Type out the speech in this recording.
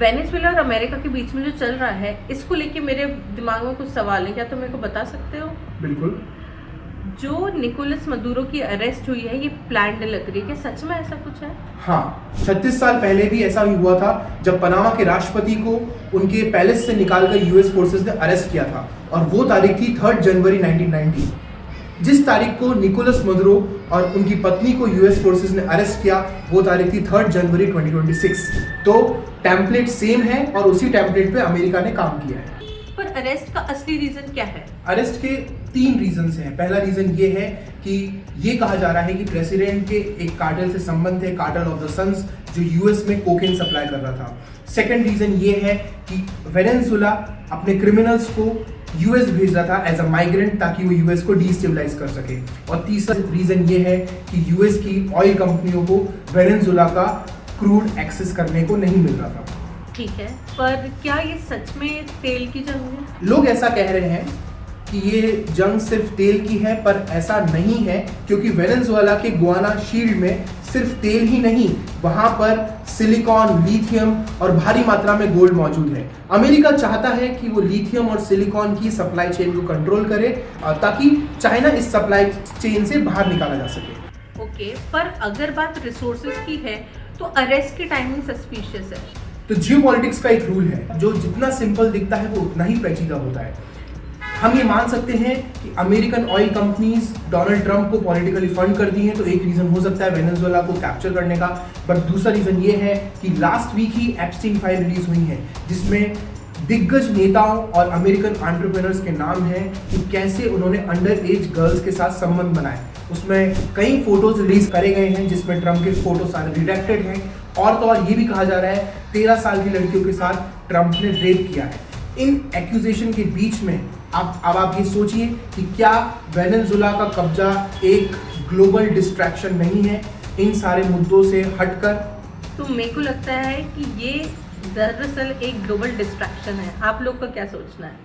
Venezuela और America के बीच में जो चल रहा है, इसको लेके मेरे दिमाग में कुछ सवाल है, क्या तुम मेरे को बता सकते हो? बिल्कुल। जो निकोलस मदुरो की अरेस्ट हुई है, ये प्लान्ड लग रही है, क्या सच में ऐसा कुछ है? हाँ, 36 साल पहले भी ऐसा ही हुआ था जब पनामा के राष्ट्रपति को उनके पैलेस से निकालकर यूएस फोर्सेस ने अरेस्ट किया था, और वो तारीख थी 3 जनवरी 1990। जिस तारीख को निकोलस मदुरो और उनकी पत्नी को यूएस फोर्सेस ने अरेस्ट किया, वो तारीख थी 3 जनवरी 2026। तो टेम्पलेट सेम है और उसी टेम्पलेट पे अमेरिका ने काम किया है। पर अरेस्ट का असली रीजन क्या है? अरेस्ट के 3 रीजंस हैं। पहला रीजन ये है कि ये कहा जा रहा है कि प्रेसिडेंट के एक कार्टेल से संबंध है, कार्टेल ऑफ द सन्स, जो यूएस में कोकेन सप्लाई कर रहा था। सेकंड रीजन ये है कि वेनेजुएला अपने क्रिमिनल्स को यूएस भेज रहा था एज अ माइग्रेंट, ताकि वो यूएस को डिस्टेबलाइज कर सके। और तीसरा रीजन ये है कि यूएस की ऑयल कंपनियों को वेनेजुएला का क्रूड एक्सेस करने को नहीं मिल रहा था। ठीक है, पर क्या ये सच में तेल की जंग है? लोग ऐसा कह रहे हैं कि ये जंग सिर्फ तेल की है, पर ऐसा नहीं है, क्योंकि वेनेजुएला के गुआना शील्ड में सिर्फ तेल ही नहीं, वहां पर सिलिकॉन, लिथियम और भारी मात्रा में गोल्ड मौजूद है। अमेरिका चाहता है कि वो लिथियम और सिलिकॉन की सप्लाई चेन को कंट्रोल करे, ताकि चाइना इस सप्लाई चेन से बाहर निकाला जा सके। ओके, पर अगर बात रिसोर्सेज की है तो अरेस्ट की टाइमिंग सस्पिशियस है। तो जियोपॉलिटिक्स का एक रूल है, जो जितना सिंपल दिखता है वो उतना ही पेचीदा होता है। हम ये मान सकते हैं कि American oil companies Donald Trump को पॉलिटिकली फंड करती हैं, तो एक रीजन हो सकता है वेनेजुएला को कैप्चर करने का। बट दूसरा रीजन ये है कि लास्ट वीक ही एप्स्टीन फाइल रिलीज हुई है, जिसमें दिग्गज नेताओं और अमेरिकन एंटरप्रेन्योर्स के नाम हैं कि कैसे उन्होंने अंडर एज गर्ल्स के साथ संबंध बनाए। उसमें कई फोटोज रिलीज करे गए हैं, जिसमें ट्रंप के फोटो सारे रिडेक्टेड हैं, और तो और ये भी कहा जा रहा है 13 साल की लड़कियों के साथ ट्रंप ने रेप किया है। इन एक्यूजेशन के बीच में अब आप ये सोचिए कि क्या वेनेजुएला का कब्जा एक ग्लोबल डिस्ट्रैक्शन नहीं है इन सारे मुद्दों से हटकर? तो मेरे को लगता है कि ये दरअसल एक ग्लोबल डिस्ट्रैक्शन है। आप लोग का क्या सोचना है?